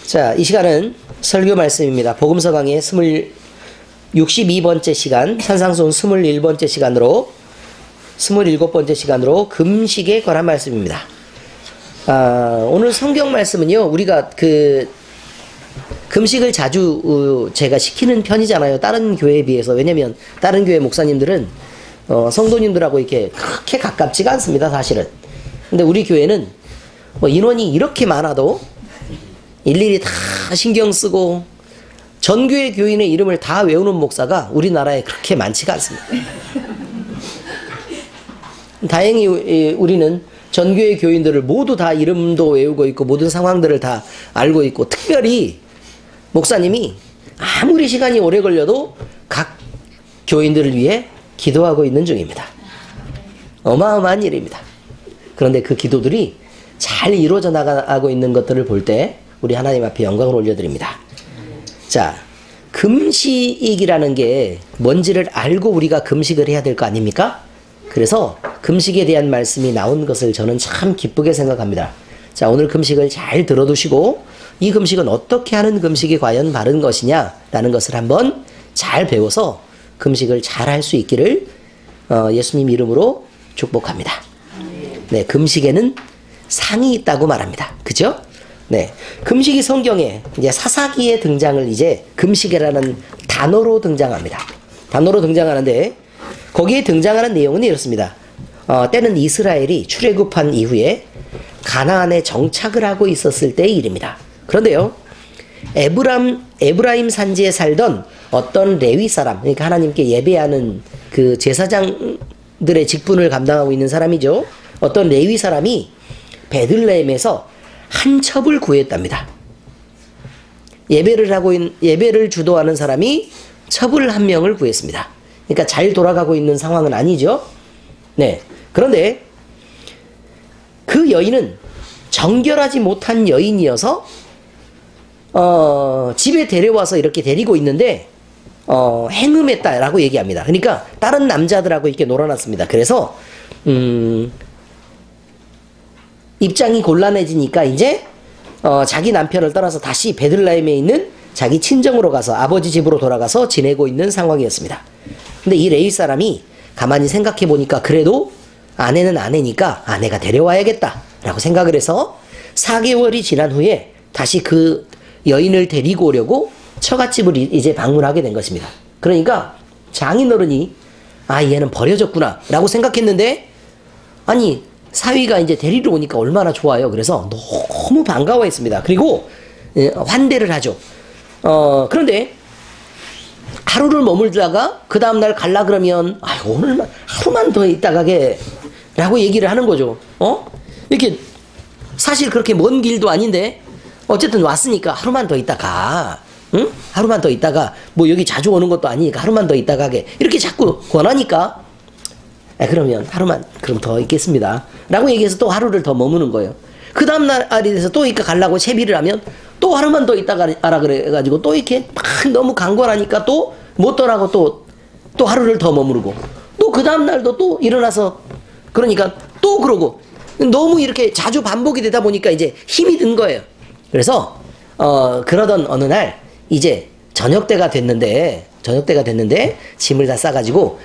자, 이 시간은 설교 말씀입니다. 복음서 강의 62번째 시간, 산상수훈 21번째 시간으로 27번째 시간으로 금식에 관한 말씀입니다. 오늘 성경 말씀은요, 우리가 금식을 자주 제가 시키는 편이잖아요. 다른 교회에 비해서. 왜냐면 다른 교회 목사님들은 성도님들하고 이렇게 그렇게 가깝지가 않습니다, 사실은. 근데 우리 교회는 인원이 이렇게 많아도 일일이 다 신경 쓰고 전교회 교인의 이름을 다 외우는 목사가 우리나라에 그렇게 많지가 않습니다. 다행히 우리는 전교회 교인들을 모두 다 이름도 외우고 있고 모든 상황들을 다 알고 있고, 특별히 목사님이 아무리 시간이 오래 걸려도 각 교인들을 위해 기도하고 있는 중입니다. 어마어마한 일입니다. 그런데 그 기도들이 잘 이루어져 나가고 있는 것들을 볼 때 우리 하나님 앞에 영광을 올려드립니다. 자, 금식이라는 게 뭔지를 알고 우리가 금식을 해야 될 거 아닙니까? 그래서 금식에 대한 말씀이 나온 것을 저는 참 기쁘게 생각합니다. 자, 오늘 금식을 잘 들어두시고 이 금식은 어떻게 하는 금식이 과연 바른 것이냐라는 것을 한번 잘 배워서 금식을 잘 할 수 있기를 예수님 이름으로 축복합니다. 네, 금식에는 상이 있다고 말합니다. 그죠? 네, 금식이 성경에 이제 사사기에 등장을 이제 금식이라는 단어로 등장합니다. 단어로 등장하는데 거기에 등장하는 내용은 이렇습니다. 때는 이스라엘이 출애굽한 이후에 가나안에 정착을 하고 있었을 때의 일입니다. 그런데요, 에브라임 산지에 살던 어떤 레위 사람, 그러니까 하나님께 예배하는 그 제사장들의 직분을 감당하고 있는 사람이죠. 어떤 레위 사람이 베들레헴에서 한 첩을 구했답니다. 예배를 주도하는 사람이 첩을 한 명을 구했습니다. 그러니까 잘 돌아가고 있는 상황은 아니죠. 네. 그런데 그 여인은 정결하지 못한 여인이어서 집에 데려와서 이렇게 데리고 있는데 행음했다라고 얘기합니다. 그러니까 다른 남자들하고 이렇게 놀아놨습니다. 그래서 입장이 곤란해지니까 이제 자기 남편을 떠나서 다시 베들레헴에 있는 자기 친정으로 가서 아버지 집으로 돌아가서 지내고 있는 상황이었습니다. 근데 이 레위 사람이 가만히 생각해 보니까 그래도 아내는 아내니까 아내가 데려와야겠다라고 생각을 해서 4개월이 지난 후에 다시 그 여인을 데리고 오려고 처갓집을 이제 방문하게 된 것입니다. 그러니까 장인어른이 얘는 버려졌구나 라고 생각했는데, 아니 사위가 이제 데리러 오니까 얼마나 좋아요. 그래서 너무 반가워했습니다. 그리고 환대를 하죠. 그런데 하루를 머물다가 그 다음날 갈라 그러면 오늘만 하루만 더 있다 가게 라고 얘기를 하는 거죠. 이렇게 사실 그렇게 먼 길도 아닌데 어쨌든 왔으니까 하루만 더 있다 가. 응? 하루만 더 있다가 뭐 여기 자주 오는 것도 아니니까 하루만 더 있다 가게 이렇게 자꾸 권하니까 그러면 하루만 그럼 더 있겠습니다 라고 얘기해서 또 하루를 더 머무는 거예요. 그 다음날이 돼서 또 이렇게 가려고 채비를 하면 또 하루만 더 있다가 하라 그래가지고 또 이렇게 막 너무 강권하니까 또 못 떠나고 또 하루를 더 머무르고 또 그 다음날도 또 일어나서 그러니까 또 그러고 너무 이렇게 자주 반복이 되다 보니까 이제 힘이 든 거예요. 그래서 그러던 어느 날 이제 저녁때가 됐는데 짐을 다 싸가지고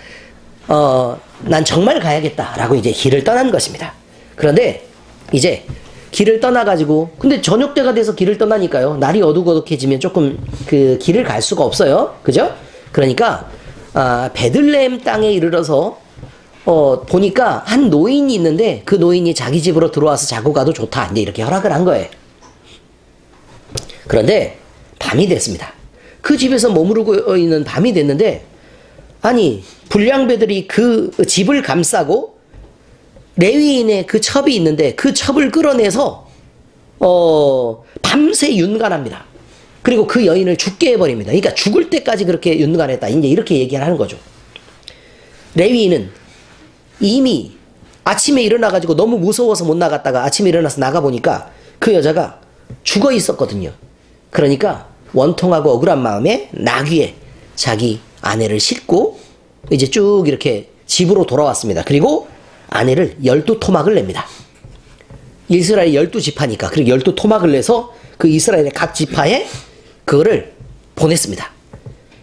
난 정말 가야겠다라고 이제 길을 떠난 것입니다. 그런데 이제 길을 떠나가지고 근데 저녁때가 돼서 길을 떠나니까요, 날이 어둑어둑해지면 조금 그 길을 갈 수가 없어요. 그죠? 그러니까 베들레헴 땅에 이르러서 보니까 한 노인이 있는데 그 노인이 자기 집으로 들어와서 자고 가도 좋다 이제 이렇게 허락을 한 거예요. 그런데 밤이 됐습니다. 그 집에서 머무르고 있는 밤이 됐는데, 아니 불량배들이 그 집을 감싸고 레위인의 그 첩이 있는데 그 첩을 끌어내서 밤새 윤간합니다. 그리고 그 여인을 죽게 해버립니다. 그러니까 죽을 때까지 그렇게 윤간했다 이제 이렇게 얘기를 하는 거죠. 레위인은 이미 아침에 일어나가지고 너무 무서워서 못 나갔다가 아침에 일어나서 나가보니까 그 여자가 죽어 있었거든요. 그러니까 원통하고 억울한 마음에 나귀에 자기 아내를 싣고 이제 쭉 이렇게 집으로 돌아왔습니다. 그리고 아내를 12토막을 냅니다. 이스라엘 12지파니까. 그리고 12토막을 내서 그 이스라엘의 각 지파에 그거를 보냈습니다.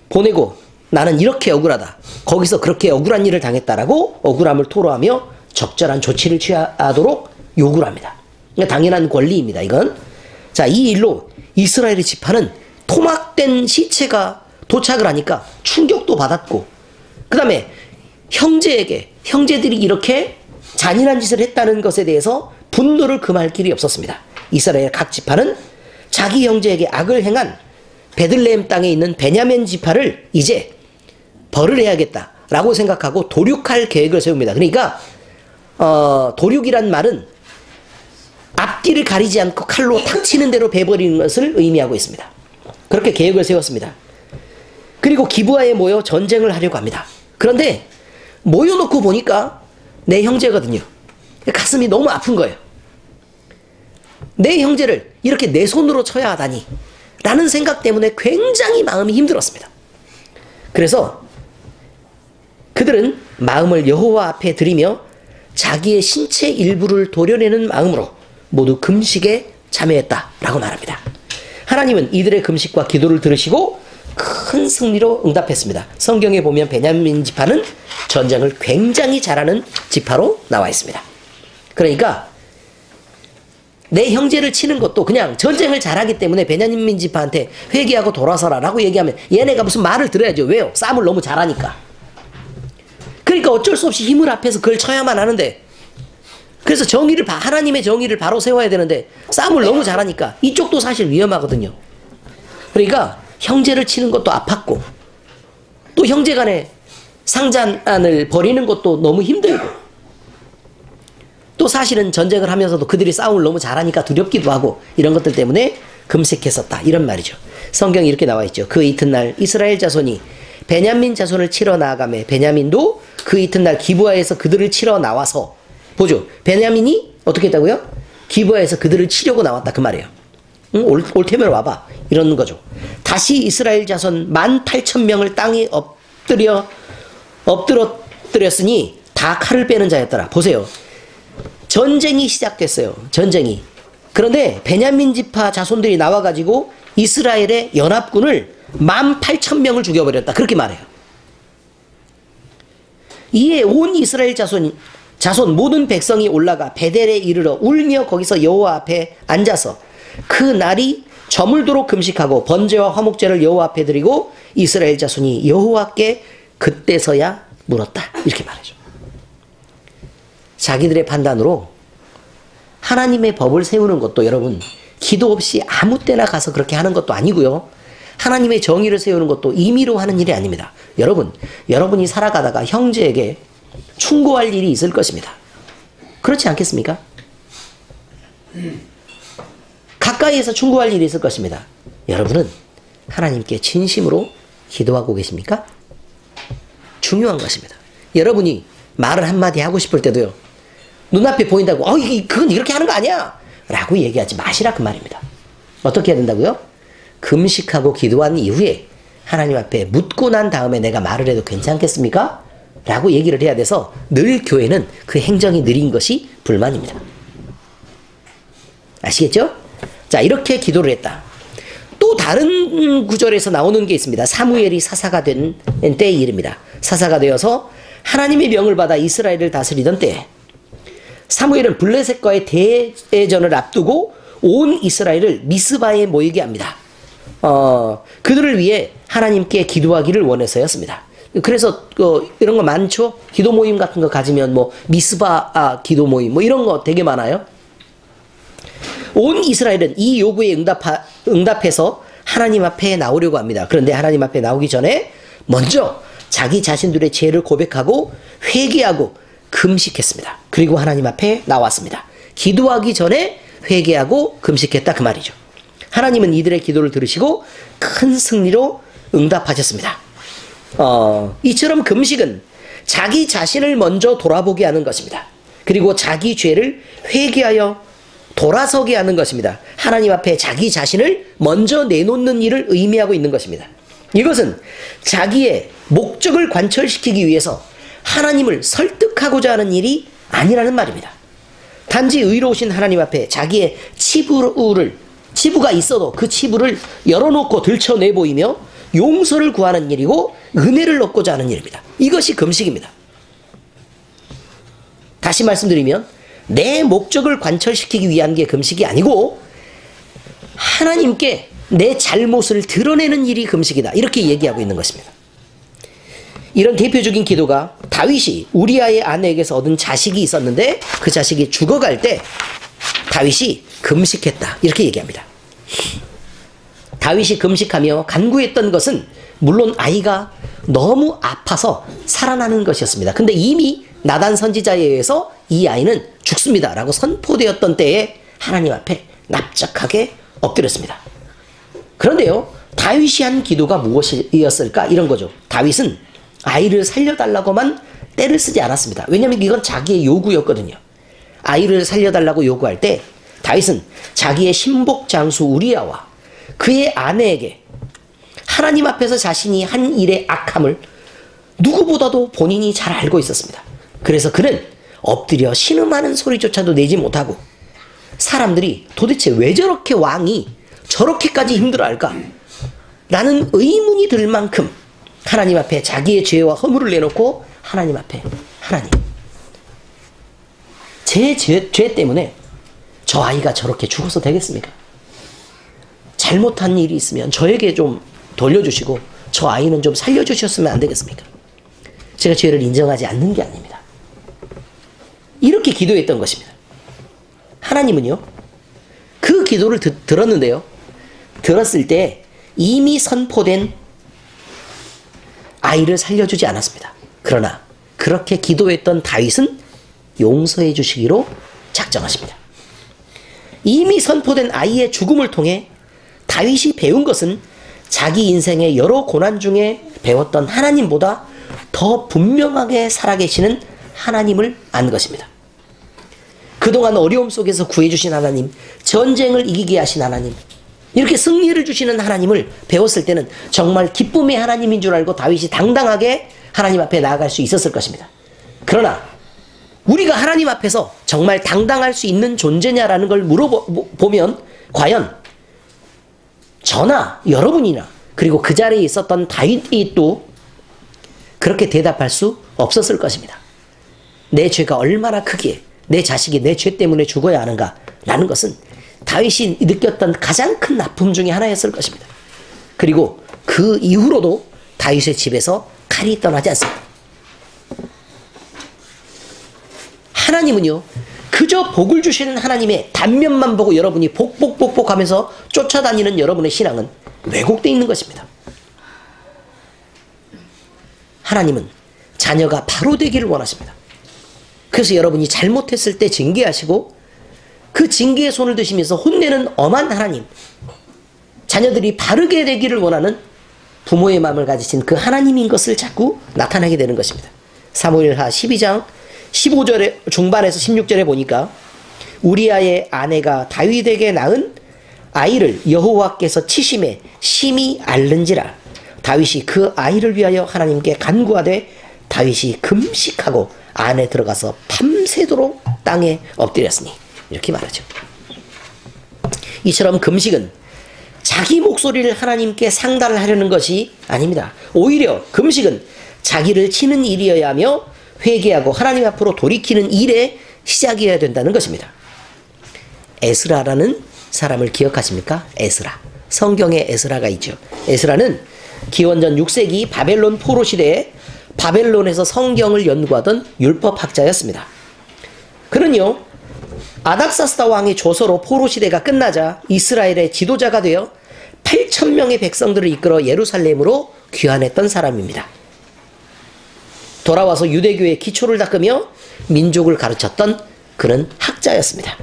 보내고 나는 이렇게 억울하다. 거기서 그렇게 억울한 일을 당했다라고 억울함을 토로하며 적절한 조치를 취하도록 요구를 합니다. 그러니까 당연한 권리입니다. 이건. 자, 이 일로 이스라엘의 지파는 토막된 시체가 도착을 하니까 충격도 받았고, 그 다음에 형제들이 이렇게 잔인한 짓을 했다는 것에 대해서 분노를 금할 길이 없었습니다. 이스라엘 각 지파는 자기 형제에게 악을 행한 베들레헴 땅에 있는 베냐민 지파를 이제 벌을 해야겠다라고 생각하고 도륙할 계획을 세웁니다. 그러니까 도륙이란 말은 앞뒤를 가리지 않고 칼로 탁 치는 대로 베버리는 것을 의미하고 있습니다. 그렇게 계획을 세웠습니다. 그리고 기브아에 모여 전쟁을 하려고 합니다. 그런데 모여놓고 보니까 내 형제거든요. 가슴이 너무 아픈 거예요. 내 형제를 이렇게 내 손으로 쳐야 하다니 라는 생각 때문에 굉장히 마음이 힘들었습니다. 그래서 그들은 마음을 여호와 앞에 드리며 자기의 신체 일부를 도려내는 마음으로 모두 금식에 참여했다라고 말합니다. 하나님은 이들의 금식과 기도를 들으시고 큰 승리로 응답했습니다. 성경에 보면 베냐민 지파는 전쟁을 굉장히 잘하는 지파로 나와 있습니다. 그러니까 내 형제를 치는 것도 그냥 전쟁을 잘하기 때문에 베냐민 지파한테 회개하고 돌아서라 라고 얘기하면 얘네가 무슨 말을 들어야죠. 왜요? 싸움을 너무 잘하니까. 그러니까 어쩔 수 없이 힘을 합해서 그걸 쳐야만 하는데, 그래서 하나님의 정의를 바로 세워야 되는데 싸움을 너무 잘하니까 이쪽도 사실 위험하거든요. 그러니까 형제를 치는 것도 아팠고, 또 형제 간에 상잔을 벌이는 것도 너무 힘들고, 또 사실은 전쟁을 하면서도 그들이 싸움을 너무 잘하니까 두렵기도 하고, 이런 것들 때문에 금식했었다 이런 말이죠. 성경이 이렇게 나와 있죠. 그 이튿날 이스라엘 자손이 베냐민 자손을 치러 나아가매 베냐민도 그 이튿날 기브아에서 그들을 치러 나와서, 보죠. 베냐민이 어떻게 했다고요? 기브아에서 그들을 치려고 나왔다 그 말이에요. 응? 올 테면 와봐 이러는 거죠. 다시 이스라엘 자손 18,000명을 땅에 엎드렸으니 다 칼을 빼는 자였더라. 보세요. 전쟁이 시작됐어요. 전쟁이. 그런데 베냐민 지파 자손들이 나와가지고 이스라엘의 연합군을 18,000명을 죽여버렸다. 그렇게 말해요. 이에 온 이스라엘 자손 모든 백성이 올라가 베델에 이르러 울며 거기서 여호와 앞에 앉아서 그 날이 저물도록 금식하고 번제와 화목제를 여호와 앞에 드리고 이스라엘 자손이 여호와께 그때서야 물었다. 이렇게 말하죠. 자기들의 판단으로 하나님의 법을 세우는 것도 여러분 기도 없이 아무 때나 가서 그렇게 하는 것도 아니고요. 하나님의 정의를 세우는 것도 임의로 하는 일이 아닙니다. 여러분이 살아가다가 형제에게 충고할 일이 있을 것입니다. 그렇지 않겠습니까? 가까이에서 충고할 일이 있을 것입니다. 여러분은 하나님께 진심으로 기도하고 계십니까? 중요한 것입니다. 여러분이 말을 한마디 하고 싶을 때도요, 눈앞에 보인다고 그건 이렇게 하는 거 아니야 라고 얘기하지 마시라 그 말입니다. 어떻게 해야 된다고요? 금식하고 기도한 이후에 하나님 앞에 묻고 난 다음에 내가 말을 해도 괜찮겠습니까? 라고 얘기를 해야 돼서 늘 교회는 그 행정이 느린 것이 불만입니다. 아시겠죠? 자, 이렇게 기도를 했다. 또 다른 구절에서 나오는 게 있습니다. 사무엘이 사사가 된 때의 일입니다. 사사가 되어서 하나님의 명을 받아 이스라엘을 다스리던 때에 사무엘은 블레셋과의 대제전을 앞두고 온 이스라엘을 미스바에 모이게 합니다. 그들을 위해 하나님께 기도하기를 원해서였습니다. 그래서 이런 거 많죠? 기도 모임 같은 거 가지면 미스바 기도 모임 이런 거 되게 많아요. 온 이스라엘은 이 요구에 응답해서 하나님 앞에 나오려고 합니다. 그런데 하나님 앞에 나오기 전에 먼저 자기 자신들의 죄를 고백하고 회개하고 금식했습니다. 그리고 하나님 앞에 나왔습니다. 기도하기 전에 회개하고 금식했다 그 말이죠. 하나님은 이들의 기도를 들으시고 큰 승리로 응답하셨습니다. 이처럼 금식은 자기 자신을 먼저 돌아보게 하는 것입니다. 그리고 자기 죄를 회개하여 돌아서게 하는 것입니다. 하나님 앞에 자기 자신을 먼저 내놓는 일을 의미하고 있는 것입니다. 이것은 자기의 목적을 관철시키기 위해서 하나님을 설득하고자 하는 일이 아니라는 말입니다. 단지 의로우신 하나님 앞에 자기의 치부가 있어도 그 치부를 열어놓고 들춰내 보이며 용서를 구하는 일이고 은혜를 얻고자 하는 일입니다. 이것이 금식입니다. 다시 말씀드리면 내 목적을 관철시키기 위한 게 금식이 아니고 하나님께 내 잘못을 드러내는 일이 금식이다. 이렇게 얘기하고 있는 것입니다. 이런 대표적인 기도가 다윗이 우리아의 아내에게서 얻은 자식이 있었는데 그 자식이 죽어갈 때 다윗이 금식했다. 이렇게 얘기합니다. 다윗이 금식하며 간구했던 것은 물론 아이가 너무 아파서 살아나는 것이었습니다. 근데 이미 나단 선지자에 의해서 이 아이는 죽습니다 라고 선포되었던 때에 하나님 앞에 납작하게 엎드렸습니다. 그런데요, 다윗이 한 기도가 무엇이었을까? 이런 거죠. 다윗은 아이를 살려달라고만 떼를 쓰지 않았습니다. 왜냐하면 이건 자기의 요구였거든요. 아이를 살려달라고 요구할 때 다윗은 자기의 신복 장수 우리아와 그의 아내에게 하나님 앞에서 자신이 한 일의 악함을 누구보다도 본인이 잘 알고 있었습니다. 그래서 그는 엎드려 신음하는 소리조차도 내지 못하고 사람들이 도대체 왜 저렇게 왕이 저렇게까지 힘들어할까? 라는 의문이 들 만큼 하나님 앞에 자기의 죄와 허물을 내놓고 하나님 앞에 하나님, 제 죄 때문에 저 아이가 저렇게 죽어서 되겠습니까? 잘못한 일이 있으면 저에게 좀 돌려주시고 저 아이는 좀 살려주셨으면 안 되겠습니까? 제가 죄를 인정하지 않는 게 아닙니다. 이렇게 기도했던 것입니다. 하나님은요, 그 기도를 들었는데요, 들었을 때 이미 선포된 아이를 살려주지 않았습니다. 그러나 그렇게 기도했던 다윗은 용서해 주시기로 작정하십니다. 이미 선포된 아이의 죽음을 통해 다윗이 배운 것은 자기 인생의 여러 고난 중에 배웠던 하나님보다 더 분명하게 살아계시는 하나님을 안 것입니다. 그동안 어려움 속에서 구해주신 하나님, 전쟁을 이기게 하신 하나님, 이렇게 승리를 주시는 하나님을 배웠을 때는 정말 기쁨의 하나님인 줄 알고 다윗이 당당하게 하나님 앞에 나아갈 수 있었을 것입니다. 그러나 우리가 하나님 앞에서 정말 당당할 수 있는 존재냐라는 걸 물어보면 과연 저나 여러분이나 그리고 그 자리에 있었던 다윗이 또 그렇게 대답할 수 없었을 것입니다. 내 죄가 얼마나 크기에 내 자식이 내 죄 때문에 죽어야 하는가 라는 것은 다윗이 느꼈던 가장 큰 아픔 중에 하나였을 것입니다. 그리고 그 이후로도 다윗의 집에서 칼이 떠나지 않습니다. 하나님은요, 그저 복을 주시는 하나님의 단면만 보고 여러분이 복복 하면서 쫓아다니는 여러분의 신앙은 왜곡되어 있는 것입니다. 하나님은 자녀가 바로 되기를 원하십니다. 그래서 여러분이 잘못했을 때 징계하시고 그 징계의 손을 드시면서 혼내는 엄한 하나님, 자녀들이 바르게 되기를 원하는 부모의 마음을 가지신 그 하나님인 것을 자꾸 나타나게 되는 것입니다. 사무엘하 12장 15절에 중반에서 16절에 보니까 우리아의 아내가 다윗에게 낳은 아이를 여호와께서 치심에 심히 앓는지라 다윗이 그 아이를 위하여 하나님께 간구하되 다윗이 금식하고 안에 들어가서 밤새도록 땅에 엎드렸으니 이렇게 말하죠. 이처럼 금식은 자기 목소리를 하나님께 상달을 하려는 것이 아닙니다. 오히려 금식은 자기를 치는 일이어야 하며 회개하고 하나님 앞으로 돌이키는 일의 시작이어야 된다는 것입니다. 에스라라는 사람을 기억하십니까? 에스라. 성경에 에스라가 있죠. 에스라는 기원전 6세기 바벨론 포로 시대에 바벨론에서 성경을 연구하던 율법학자였습니다. 그는요, 아닥사스다 왕의 조서로 포로 시대가 끝나자 이스라엘의 지도자가 되어 8,000명의 백성들을 이끌어 예루살렘으로 귀환했던 사람입니다. 돌아와서 유대교의 기초를 닦으며 민족을 가르쳤던 그는 학자였습니다.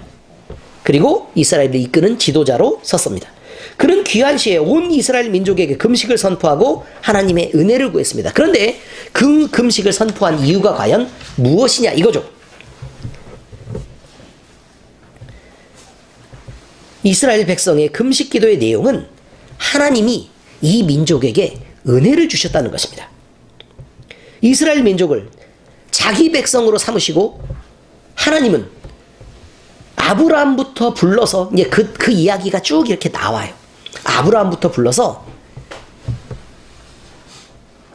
그리고 이스라엘을 이끄는 지도자로 섰습니다. 그는 귀환 시에 온 이스라엘 민족에게 금식을 선포하고 하나님의 은혜를 구했습니다. 그런데 그 금식을 선포한 이유가 과연 무엇이냐 이거죠. 이스라엘 백성의 금식 기도의 내용은 하나님이 이 민족에게 은혜를 주셨다는 것입니다. 이스라엘 민족을 자기 백성으로 삼으시고 하나님은 아브라함부터 불러서 이제 그 이야기가 쭉 이렇게 나와요. 아브라함부터 불러서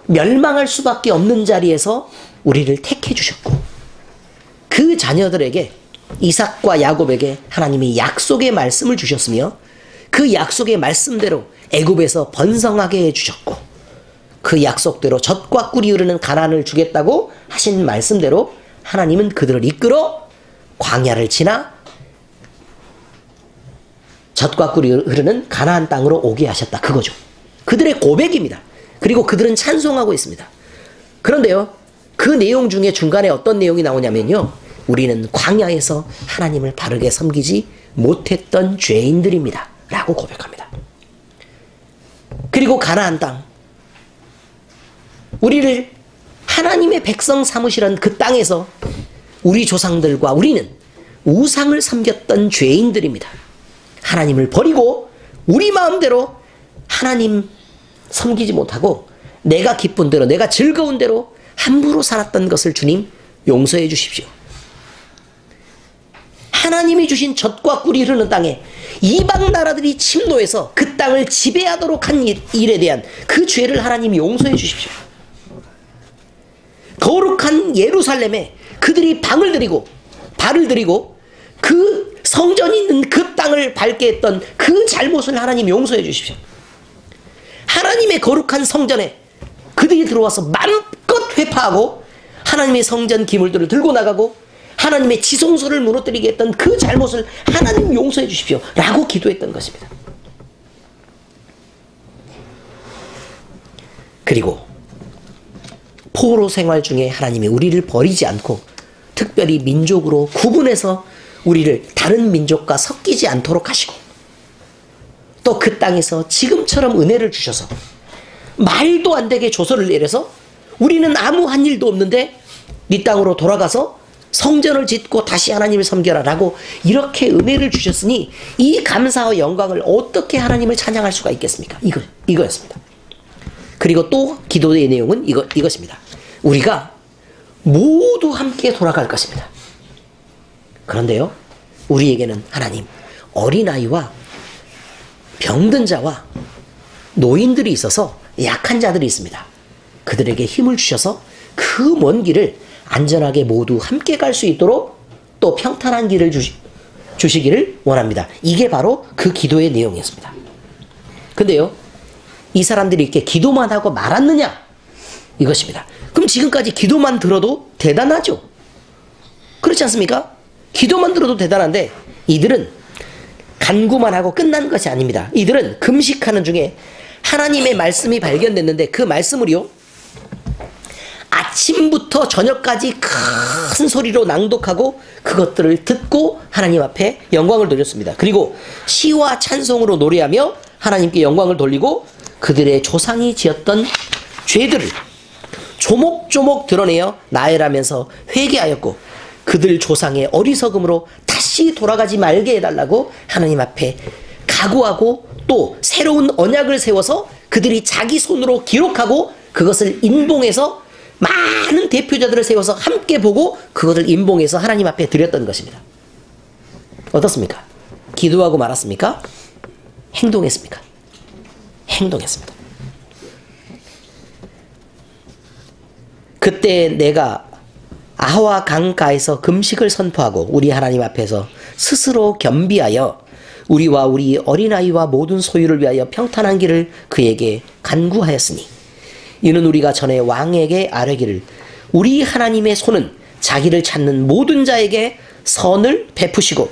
멸망할 수밖에 없는 자리에서 우리를 택해 주셨고, 그 자녀들에게 이삭과 야곱에게 하나님이 약속의 말씀을 주셨으며, 그 약속의 말씀대로 애굽에서 번성하게 해주셨고, 그 약속대로 젖과 꿀이 흐르는 가나안을 주겠다고 하신 말씀대로 하나님은 그들을 이끌어 광야를 지나 젖과 꿀이 흐르는 가나안 땅으로 오게 하셨다. 그거죠. 그들의 고백입니다. 그리고 그들은 찬송하고 있습니다. 그런데요, 그 내용 중에 중간에 어떤 내용이 나오냐면요, 우리는 광야에서 하나님을 바르게 섬기지 못했던 죄인들입니다 라고 고백합니다. 그리고 가나안 땅, 우리를 하나님의 백성 삼으시던 그 땅에서 우리 조상들과 우리는 우상을 섬겼던 죄인들입니다. 하나님을 버리고 우리 마음대로 하나님 섬기지 못하고 내가 기쁜 대로, 내가 즐거운 대로 함부로 살았던 것을 주님 용서해 주십시오. 하나님이 주신 젖과 꿀이 흐르는 땅에 이방 나라들이 침노해서 그 땅을 지배하도록 한 일에 대한 그 죄를 하나님이 용서해 주십시오. 거룩한 예루살렘에 그들이 발을 들이고 그 성전이 있는 그 땅을 밟게 했던 그 잘못을 하나님 용서해 주십시오. 하나님의 거룩한 성전에 그들이 들어와서 마음껏 회파하고 하나님의 성전 기물들을 들고 나가고 하나님의 지성소를 무너뜨리게 했던 그 잘못을 하나님 용서해 주십시오 라고 기도했던 것입니다. 그리고 포로 생활 중에 하나님이 우리를 버리지 않고 특별히 민족으로 구분해서 우리를 다른 민족과 섞이지 않도록 하시고, 또 그 땅에서 지금처럼 은혜를 주셔서 말도 안 되게 조서를 내려서 우리는 아무 한 일도 없는데 이 땅으로 돌아가서 성전을 짓고 다시 하나님을 섬겨라 라고 이렇게 은혜를 주셨으니 이 감사와 영광을 어떻게 하나님을 찬양할 수가 있겠습니까? 이거였습니다. 그리고 또 기도의 내용은 이것입니다. 우리가 모두 함께 돌아갈 것입니다. 그런데요, 우리에게는 하나님, 어린아이와 병든 자와 노인들이 있어서 약한 자들이 있습니다. 그들에게 힘을 주셔서 그 먼 길을 안전하게 모두 함께 갈 수 있도록 또 평탄한 길을 주시기를 원합니다. 이게 바로 그 기도의 내용이었습니다. 근데요, 이 사람들이 이렇게 기도만 하고 말았느냐? 이것입니다. 그럼 지금까지 기도만 들어도 대단하죠? 그렇지 않습니까? 기도만 들어도 대단한데 이들은 간구만 하고 끝난 것이 아닙니다. 이들은 금식하는 중에 하나님의 말씀이 발견됐는데 그 말씀을요, 아침부터 저녁까지 큰 소리로 낭독하고 그것들을 듣고 하나님 앞에 영광을 돌렸습니다. 그리고 시와 찬송으로 노래하며 하나님께 영광을 돌리고 그들의 조상이 지었던 죄들을 조목조목 드러내어 나열하면서 회개하였고, 그들 조상의 어리석음으로 다시 돌아가지 말게 해달라고 하나님 앞에 각오하고 또 새로운 언약을 세워서 그들이 자기 손으로 기록하고 그것을 인봉해서 많은 대표자들을 세워서 함께 보고 그것을 인봉해서 하나님 앞에 드렸던 것입니다. 어떻습니까? 기도하고 말았습니까? 행동했습니까? 행동했습니다. 그때 내가 아와 강가에서 금식을 선포하고 우리 하나님 앞에서 스스로 겸비하여 우리와 우리 어린아이와 모든 소유를 위하여 평탄한 길을 그에게 간구하였으니, 이는 우리가 전에 왕에게 아뢰기를 우리 하나님의 손은 자기를 찾는 모든 자에게 선을 베푸시고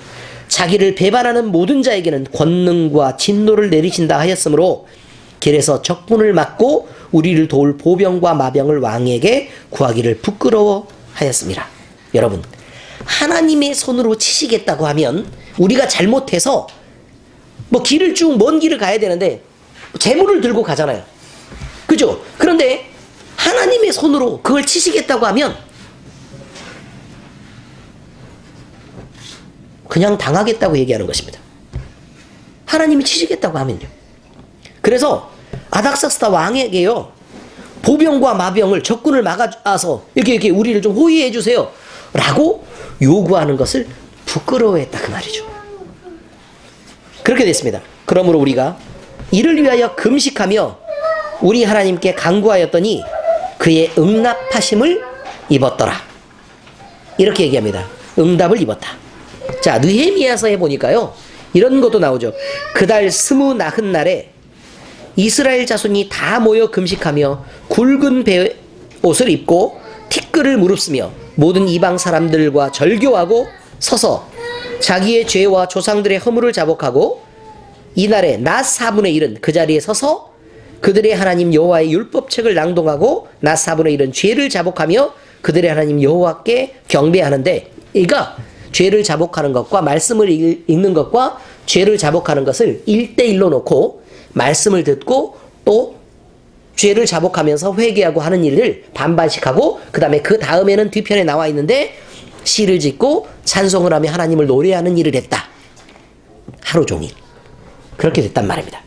자기를 배반하는 모든 자에게는 권능과 진노를 내리신다 하였으므로 길에서 적군을 막고 우리를 도울 보병과 마병을 왕에게 구하기를 부끄러워하였습니다. 여러분, 하나님의 손으로 치시겠다고 하면 우리가 잘못해서 길을 쭉 먼 길을 가야 되는데 재물을 들고 가잖아요. 그죠? 그런데 하나님의 손으로 그걸 치시겠다고 하면 그냥 당하겠다고 얘기하는 것입니다. 하나님이 치시겠다고 하면요. 그래서 아닥사스다 왕에게요, 보병과 마병을 적군을 막아서 이렇게 우리를 좀 호위해 주세요 라고 요구하는 것을 부끄러워했다 그 말이죠. 그렇게 됐습니다. 그러므로 우리가 이를 위하여 금식하며 우리 하나님께 간구하였더니 그의 응답하심을 입었더라. 이렇게 얘기합니다. 응답을 입었다. 자, 느헤미야서에 보니까요, 이런 것도 나오죠. 그달 29날에 이스라엘 자손이 다 모여 금식하며 굵은 옷을 입고 티끌을 무릅쓰며 모든 이방 사람들과 절교하고 서서 자기의 죄와 조상들의 허물을 자복하고 이날에 낮 4분의 1은 그 자리에 서서 그들의 하나님 여호와의 율법책을 낭독하고 낮 4분의 1은 죄를 자복하며 그들의 하나님 여호와께 경배하는데, 그러니까 죄를 자복하는 것과 말씀을 읽는 것과 죄를 자복하는 것을 1대1로 놓고 말씀을 듣고 또 죄를 자복하면서 회개하고 하는 일을 반반씩 하고, 그 다음에 그 다음에는 뒤편에 나와 있는데 시를 짓고 찬송을 하며 하나님을 노래하는 일을 했다. 하루 종일 그렇게 됐단 말입니다.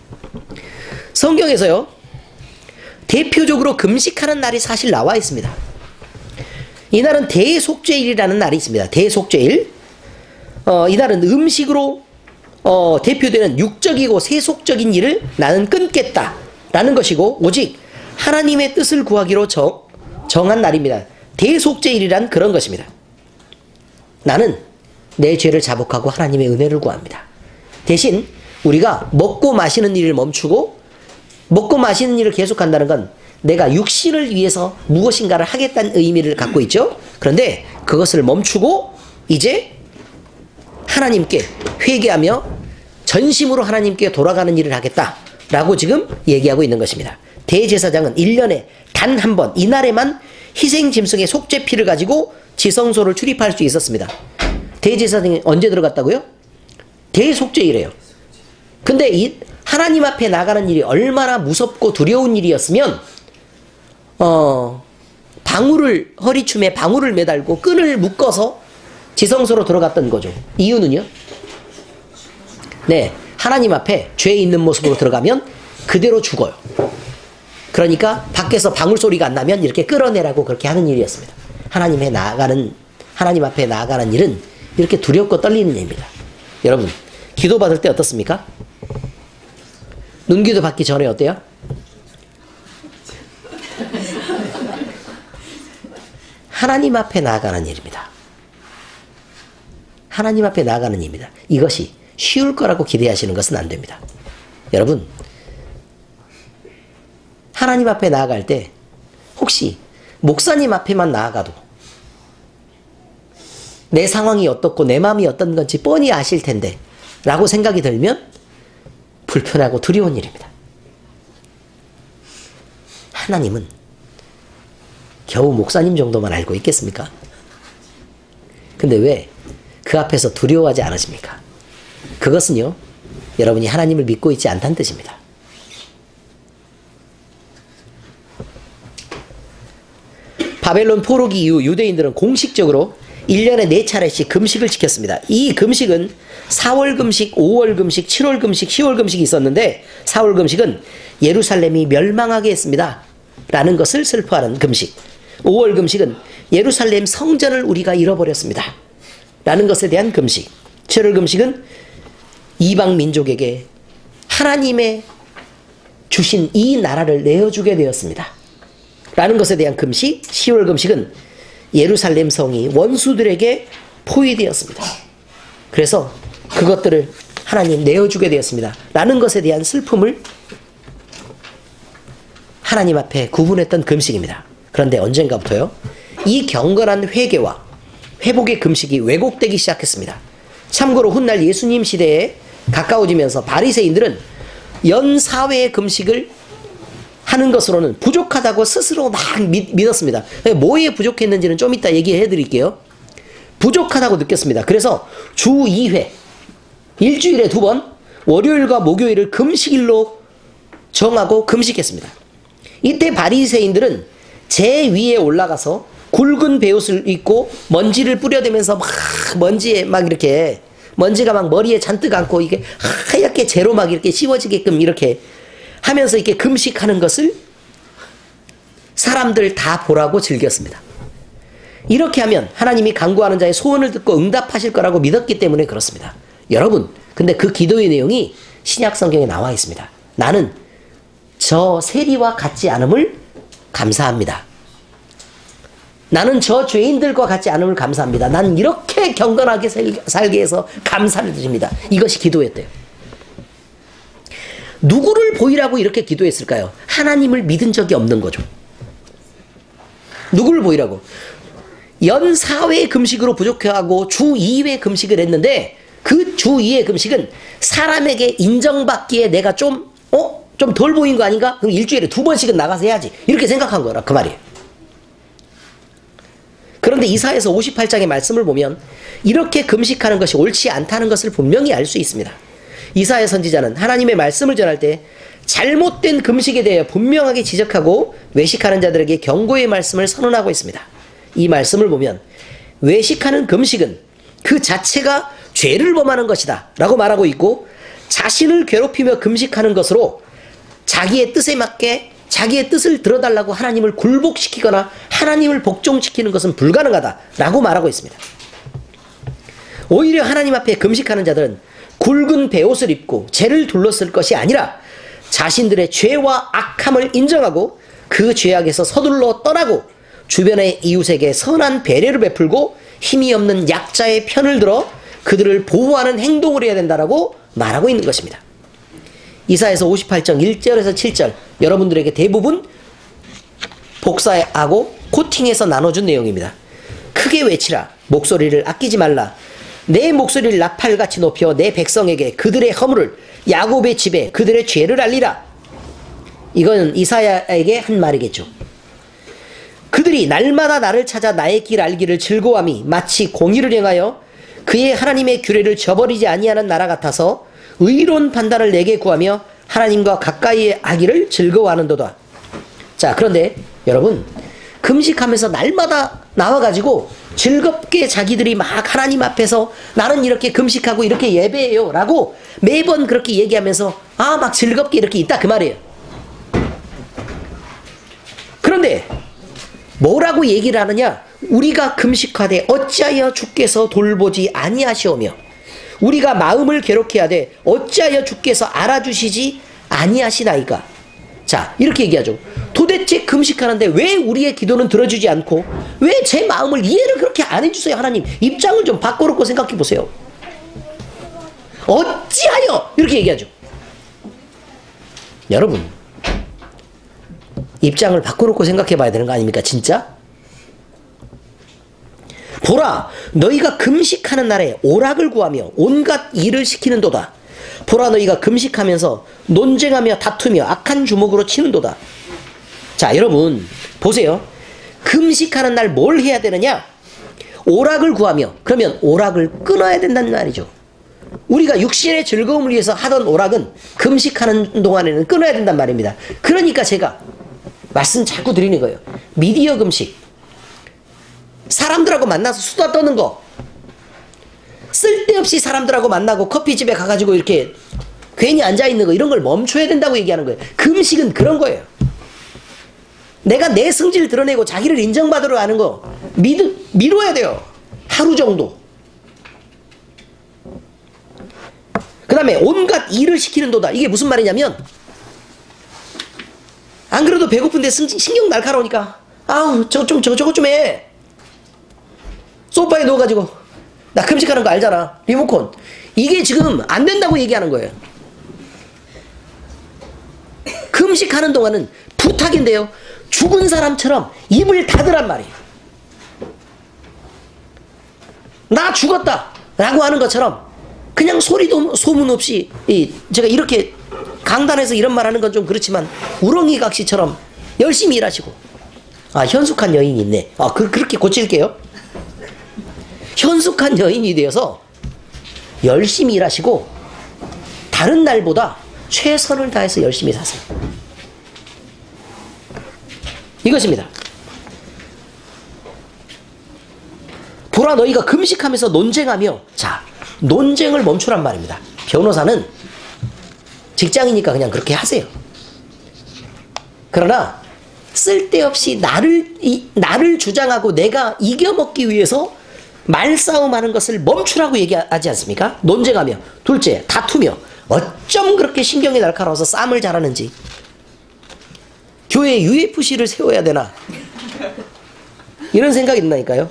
성경에서요, 대표적으로 금식하는 날이 사실 나와 있습니다. 이날은 대속죄일이라는 날이 있습니다. 대속죄일. 이날은 음식으로 대표되는 육적이고 세속적인 일을 나는 끊겠다 라는 것이고, 오직 하나님의 뜻을 구하기로 정한 날입니다. 대속죄일이란 그런 것입니다. 나는 내 죄를 자복하고 하나님의 은혜를 구합니다. 대신 우리가 먹고 마시는 일을 멈추고 먹고 마시는 일을 계속한다는 건 내가 육신을 위해서 무엇인가를 하겠다는 의미를 갖고 있죠. 그런데 그것을 멈추고 이제 하나님께 회개하며 전심으로 하나님께 돌아가는 일을 하겠다라고 지금 얘기하고 있는 것입니다. 대제사장은 1년에 단 한 번 이날에만 희생 짐승의 속죄 피를 가지고 지성소를 출입할 수 있었습니다. 대제사장이 언제 들어갔다고요? 대속죄일이에요. 근데 이 하나님 앞에 나가는 일이 얼마나 무섭고 두려운 일이었으면 허리춤에 방울을 매달고 끈을 묶어서 지성소로 들어갔던 거죠. 이유는요? 네, 하나님 앞에 죄 있는 모습으로 들어가면 그대로 죽어요. 그러니까 밖에서 방울 소리가 안 나면 이렇게 끌어내라고 그렇게 하는 일이었습니다. 하나님 앞에 나아가는 일은 이렇게 두렵고 떨리는 일입니다. 여러분, 기도 받을 때 어떻습니까? 눈기도 받기 전에 어때요? 하나님 앞에 나아가는 일입니다. 하나님 앞에 나아가는 일입니다. 이것이 쉬울 거라고 기대하시는 것은 안 됩니다. 여러분, 하나님 앞에 나아갈 때 혹시 목사님 앞에만 나아가도 내 상황이 어떻고 내 마음이 어떤 건지 뻔히 아실 텐데 라고 생각이 들면 불편하고 두려운 일입니다. 하나님은 겨우 목사님 정도만 알고 있겠습니까? 근데 왜 그 앞에서 두려워하지 않으십니까? 그것은요, 여러분이 하나님을 믿고 있지 않다는 뜻입니다. 바벨론 포로기 이후 유대인들은 공식적으로 1년에 4차례씩 금식을 지켰습니다. 이 금식은 4월 금식, 5월 금식, 7월 금식, 10월 금식이 있었는데 4월 금식은 예루살렘이 멸망하게 했습니다 라는 것을 슬퍼하는 금식, 5월 금식은 예루살렘 성전을 우리가 잃어버렸습니다 라는 것에 대한 금식, 7월 금식은 이방 민족에게 하나님의 주신 이 나라를 내어주게 되었습니다 라는 것에 대한 금식, 10월 금식은 예루살렘 성이 원수들에게 포위되었습니다. 그래서 그것들을 하나님 내어주게 되었습니다 라는 것에 대한 슬픔을 하나님 앞에 구분했던 금식입니다. 그런데 언젠가부터요, 이 경건한 회개와 회복의 금식이 왜곡되기 시작했습니다. 참고로 훗날 예수님 시대에 가까워지면서 바리새인들은 연 4회의 금식을 하는 것으로는 부족하다고 스스로 막 믿었습니다. 뭐에 부족했는지는 좀 이따 얘기해 드릴게요. 부족하다고 느꼈습니다. 그래서 주 2회, 일주일에 2번, 월요일과 목요일을 금식일로 정하고 금식했습니다. 이때 바리새인들은 제 위에 올라가서 굵은 베옷을 입고 먼지를 뿌려대면서 막 먼지에 막 이렇게 먼지가 막 머리에 잔뜩 앉고 이게 하얗게 재로 막 이렇게 씌워지게끔 이렇게 하면서 이렇게 금식하는 것을 사람들 다 보라고 즐겼습니다. 이렇게 하면 하나님이 간구하는 자의 소원을 듣고 응답하실 거라고 믿었기 때문에 그렇습니다. 여러분, 근데 그 기도의 내용이 신약 성경에 나와 있습니다. 나는 저 세리와 같지 않음을 감사합니다. 나는 저 죄인들과 같지 않음을 감사합니다. 나는 이렇게 경건하게 살게 해서 감사를 드립니다. 이것이 기도였대요. 누구를 보이라고 이렇게 기도했을까요? 하나님을 믿은 적이 없는 거죠. 누구를 보이라고? 연 4회 금식으로 부족해하고 주 2회 금식을 했는데 그 주 2회 금식은 사람에게 인정받기에 내가 좀 덜 보인 거 아닌가? 그럼 일주일에 2번씩은 나가서 해야지. 이렇게 생각한 거라 그 말이에요. 그런데 이사야서 58장의 말씀을 보면 이렇게 금식하는 것이 옳지 않다는 것을 분명히 알 수 있습니다. 이사야 선지자는 하나님의 말씀을 전할 때 잘못된 금식에 대해 분명하게 지적하고 외식하는 자들에게 경고의 말씀을 선언하고 있습니다. 이 말씀을 보면 외식하는 금식은 그 자체가 죄를 범하는 것이다 라고 말하고 있고, 자신을 괴롭히며 금식하는 것으로 자기의 뜻에 맞게 자기의 뜻을 들어달라고 하나님을 굴복시키거나 하나님을 복종시키는 것은 불가능하다라고 말하고 있습니다. 오히려 하나님 앞에 금식하는 자들은 굵은 베옷을 입고 죄를 둘렀을 것이 아니라 자신들의 죄와 악함을 인정하고 그 죄악에서 서둘러 떠나고 주변의 이웃에게 선한 배려를 베풀고 힘이 없는 약자의 편을 들어 그들을 보호하는 행동을 해야 된다라고 말하고 있는 것입니다. 이사야서 58장 1절에서 7절 여러분들에게 대부분 복사하고 코팅해서 나눠준 내용입니다. 크게 외치라. 목소리를 아끼지 말라. 내 목소리를 나팔같이 높여 내 백성에게 그들의 허물을, 야곱의 집에 그들의 죄를 알리라. 이건 이사야에게 한 말이겠죠. 그들이 날마다 나를 찾아 나의 길 알기를 즐거워함이 마치 공의를 행하여 그의 하나님의 규례를 저버리지 아니하는 나라 같아서 의로운 판단을 내게 구하며 하나님과 가까이 하기를 즐거워하는도다. 자, 그런데 여러분, 금식하면서 날마다 나와가지고 즐겁게 자기들이 막 하나님 앞에서 나는 이렇게 금식하고 이렇게 예배해요 라고 매번 그렇게 얘기하면서 막 즐겁게 이렇게 있다 그 말이에요. 그런데 뭐라고 얘기를 하느냐? 우리가 금식하되 어찌하여 주께서 돌보지 아니하시오며 우리가 마음을 괴롭게 하되 어찌하여 주께서 알아주시지 아니하시나이까. 자, 이렇게 얘기하죠. 도대체 금식하는데 왜 우리의 기도는 들어주지 않고 왜 제 마음을 이해를 그렇게 안 해주세요? 하나님, 입장을 좀 바꿔놓고 생각해 보세요. 어찌하여 이렇게 얘기하죠. 여러분, 입장을 바꿔놓고 생각해 봐야 되는 거 아닙니까? 진짜? 보라, 너희가 금식하는 날에 오락을 구하며 온갖 일을 시키는도다. 보라, 너희가 금식하면서 논쟁하며 다투며 악한 주먹으로 치는도다. 자, 여러분 보세요. 금식하는 날 뭘 해야 되느냐? 오락을 구하며. 그러면 오락을 끊어야 된다는 말이죠. 우리가 육신의 즐거움을 위해서 하던 오락은 금식하는 동안에는 끊어야 된단 말입니다. 그러니까 제가 말씀 자꾸 드리는 거예요. 미디어 금식, 사람들하고 만나서 수다 떠는 거, 쓸데없이 사람들하고 만나고 커피집에 가가지고 이렇게 괜히 앉아있는 거, 이런 걸 멈춰야 된다고 얘기하는 거예요. 금식은 그런 거예요. 내가 내 성질을 드러내고 자기를 인정받으러 하는 거 미뤄야 돼요. 하루 정도. 그 다음에 온갖 일을 시키는도다. 이게 무슨 말이냐면, 안 그래도 배고픈데 신경 날카로우니까 아우 저것 좀 해. 소파에 누워가지고 나 금식하는 거 알잖아. 리모컨. 이게 지금 안 된다고 얘기하는 거예요. 금식하는 동안은 부탁인데요, 죽은 사람처럼 입을 닫으란 말이에요. 나 죽었다 라고 하는 것처럼 그냥 소리도 소문 없이, 제가 이렇게 강단에서 이런 말 하는 건 좀 그렇지만 우렁이 각시처럼 열심히 일하시고. 현숙한 여인이 있네. 그렇게 고칠게요. 현숙한 여인이 되어서 열심히 일하시고 다른 날보다 최선을 다해서 열심히 사세요. 이것입니다. 보라, 너희가 금식하면서 논쟁하며. 자, 논쟁을 멈추란 말입니다. 변호사는 직장이니까 그냥 그렇게 하세요. 그러나 쓸데없이 나를 주장하고 내가 이겨먹기 위해서 말싸움하는 것을 멈추라고 얘기하지 않습니까? 논쟁하며, 둘째, 다투며, 어쩜 그렇게 신경이 날카로워서 싸움을 잘하는지. 교회에 UFC를 세워야 되나? 이런 생각이 든다니까요.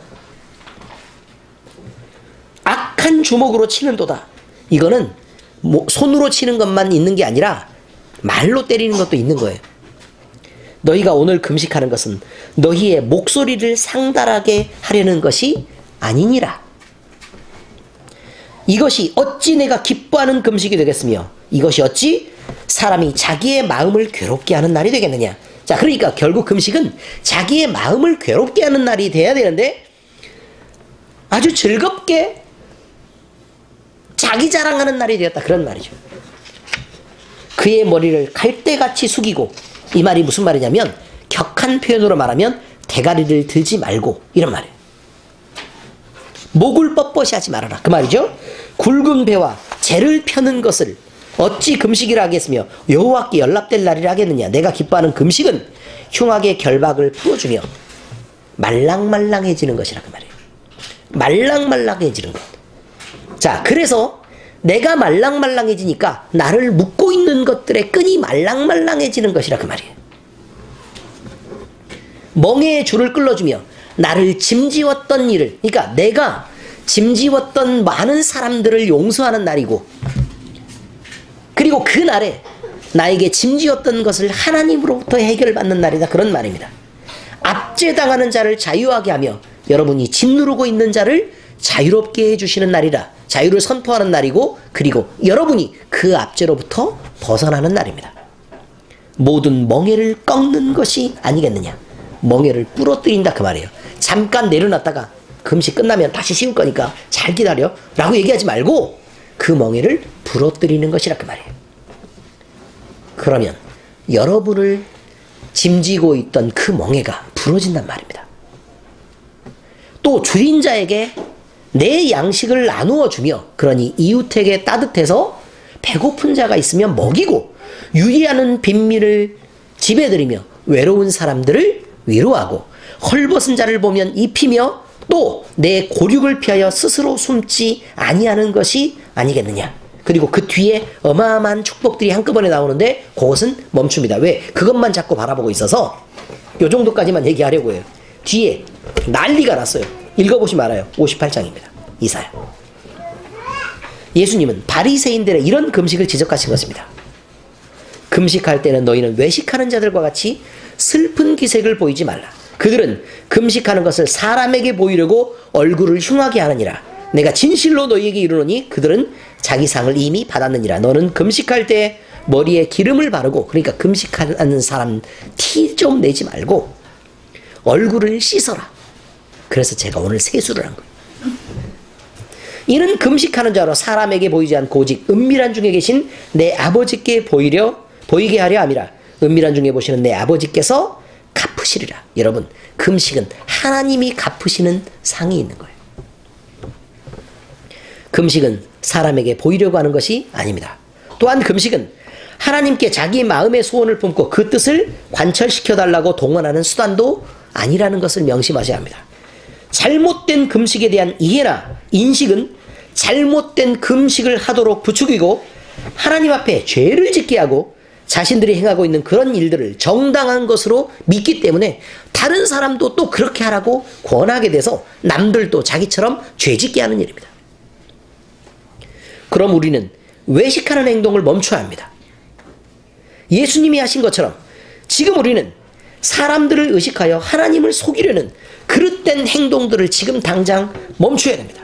악한 주먹으로 치는도다. 이거는 손으로 치는 것만 있는 게 아니라 말로 때리는 것도 있는 거예요. 너희가 오늘 금식하는 것은 너희의 목소리를 상달하게 하려는 것이 아니니라. 이것이 어찌 내가 기뻐하는 금식이 되겠으며 이것이 어찌 사람이 자기의 마음을 괴롭게 하는 날이 되겠느냐. 자, 그러니까 결국 금식은 자기의 마음을 괴롭게 하는 날이 돼야 되는데 아주 즐겁게 자기 자랑하는 날이 되었다. 그런 말이죠. 그의 머리를 갈대같이 숙이고, 이 말이 무슨 말이냐면 격한 표현으로 말하면 대가리를 들지 말고, 이런 말이에요. 목을 뻣뻣이 하지 말아라, 그 말이죠. 굵은 배와 재를 펴는 것을 어찌 금식이라 하겠으며 여호와께 연락될 날이라 하겠느냐. 내가 기뻐하는 금식은 흉악의 결박을 풀어주며 말랑말랑해지는 것이라, 그 말이에요. 말랑말랑해지는 것. 자, 그래서 내가 말랑말랑해지니까 나를 묶고 있는 것들의 끈이 말랑말랑해지는 것이라, 그 말이에요. 멍에의 줄을 끌어주며 나를 짐지웠던 일을, 그러니까 내가 짐지웠던 많은 사람들을 용서하는 날이고, 그리고 그 날에 나에게 짐지었던 것을 하나님으로부터 해결받는 날이다. 그런 말입니다. 압제당하는 자를 자유하게 하며 여러분이 짓누르고 있는 자를 자유롭게 해주시는 날이라. 자유를 선포하는 날이고, 그리고 여러분이 그 압제로부터 벗어나는 날입니다. 모든 멍에를 꺾는 것이 아니겠느냐. 멍에를 부러뜨린다, 그 말이에요. 잠깐 내려놨다가 금식 끝나면 다시 씌울 거니까 잘 기다려 라고 얘기하지 말고 그 멍에를 부러뜨리는 것이라, 그 말이에요. 그러면 여러분을 짐지고 있던 그 멍에가 부러진단 말입니다. 또 줄인 자에게 내 양식을 나누어 주며, 그러니 이웃에게 따뜻해서 배고픈 자가 있으면 먹이고, 유리하는 빈민을 집에 들이며 외로운 사람들을 위로하고, 헐벗은 자를 보면 입히며 또 내 고륙을 피하여 스스로 숨지 아니하는 것이 아니겠느냐. 그리고 그 뒤에 어마어마한 축복들이 한꺼번에 나오는데 그것은 멈춥니다. 왜? 그것만 자꾸 바라보고 있어서 요 정도까지만 얘기하려고 해요. 뒤에 난리가 났어요. 읽어보시면 알아요. 58장입니다. 이사야. 예수님은 바리새인들의 이런 금식을 지적하신 것입니다. 금식할 때는 너희는 외식하는 자들과 같이 슬픈 기색을 보이지 말라. 그들은 금식하는 것을 사람에게 보이려고 얼굴을 흉하게 하느니라. 내가 진실로 너희에게 이르노니 그들은 자기 상을 이미 받았느니라. 너는 금식할 때 머리에 기름을 바르고, 그러니까 금식하는 사람 티 좀 내지 말고 얼굴을 씻어라. 그래서 제가 오늘 세수를 한 거예요. 이는 금식하는 자로 사람에게 보이지 않고 오직 은밀한 중에 계신 내 아버지께 보이게 하려 함이라. 은밀한 중에 보시는 내 아버지께서 갚으시리라. 여러분, 금식은 하나님이 갚으시는 상이 있는 거예요. 금식은 사람에게 보이려고 하는 것이 아닙니다. 또한 금식은 하나님께 자기 마음의 소원을 품고 그 뜻을 관철시켜달라고 동원하는 수단도 아니라는 것을 명심하셔야 합니다. 잘못된 금식에 대한 이해나 인식은 잘못된 금식을 하도록 부추기고 하나님 앞에 죄를 짓게 하고 자신들이 행하고 있는 그런 일들을 정당한 것으로 믿기 때문에 다른 사람도 또 그렇게 하라고 권하게 돼서 남들도 자기처럼 죄 짓게 하는 일입니다. 그럼 우리는 외식하는 행동을 멈춰야 합니다. 예수님이 하신 것처럼 지금 우리는 사람들을 의식하여 하나님을 속이려는 그릇된 행동들을 지금 당장 멈춰야 됩니다.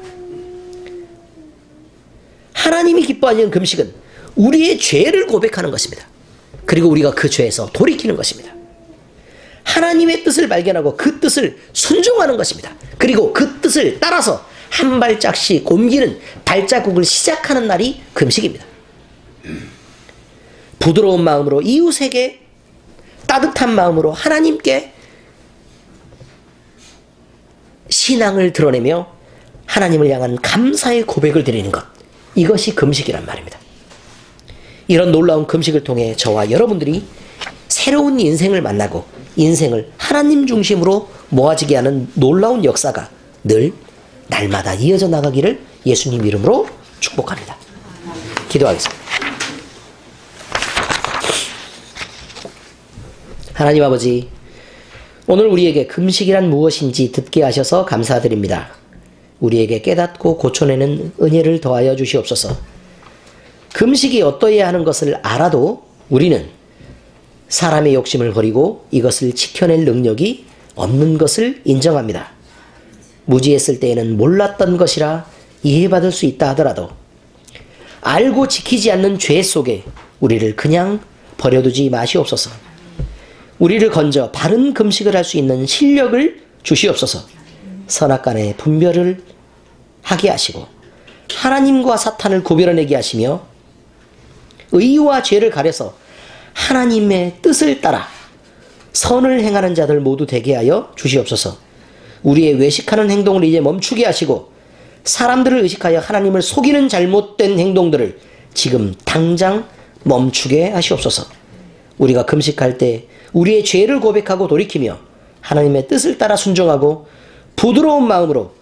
하나님이 기뻐하시는 금식은 우리의 죄를 고백하는 것입니다. 그리고 우리가 그 죄에서 돌이키는 것입니다. 하나님의 뜻을 발견하고 그 뜻을 순종하는 것입니다. 그리고 그 뜻을 따라서 한 발짝씩 옮기는 발자국을 시작하는 날이 금식입니다. 부드러운 마음으로 이웃에게, 따뜻한 마음으로 하나님께 신앙을 드러내며 하나님을 향한 감사의 고백을 드리는 것, 이것이 금식이란 말입니다. 이런 놀라운 금식을 통해 저와 여러분들이 새로운 인생을 만나고 인생을 하나님 중심으로 모아지게 하는 놀라운 역사가 늘 날마다 이어져 나가기를 예수님 이름으로 축복합니다. 기도하겠습니다. 하나님 아버지, 오늘 우리에게 금식이란 무엇인지 듣게 하셔서 감사드립니다. 우리에게 깨닫고 고쳐내는 은혜를 더하여 주시옵소서. 금식이 어떠해야 하는 것을 알아도 우리는 사람의 욕심을 버리고 이것을 지켜낼 능력이 없는 것을 인정합니다. 무지했을 때에는 몰랐던 것이라 이해받을 수 있다 하더라도 알고 지키지 않는 죄 속에 우리를 그냥 버려두지 마시옵소서. 우리를 건져 바른 금식을 할 수 있는 실력을 주시옵소서. 선악간의 분별을 하게 하시고 하나님과 사탄을 구별해내게 하시며 의와 죄를 가려서 하나님의 뜻을 따라 선을 행하는 자들 모두 되게 하여 주시옵소서. 우리의 외식하는 행동을 이제 멈추게 하시고 사람들을 의식하여 하나님을 속이는 잘못된 행동들을 지금 당장 멈추게 하시옵소서. 우리가 금식할 때 우리의 죄를 고백하고 돌이키며 하나님의 뜻을 따라 순종하고 부드러운 마음으로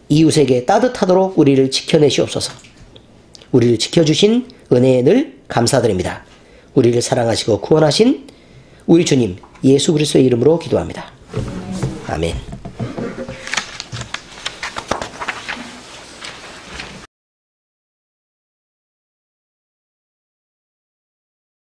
이웃에게 따뜻하도록 우리를 지켜내시옵소서. 우리를 지켜주신 은혜에 늘 감사드립니다. 우리를 사랑하시고 구원하신 우리 주님 예수 그리스도의 이름으로 기도합니다. 아멘.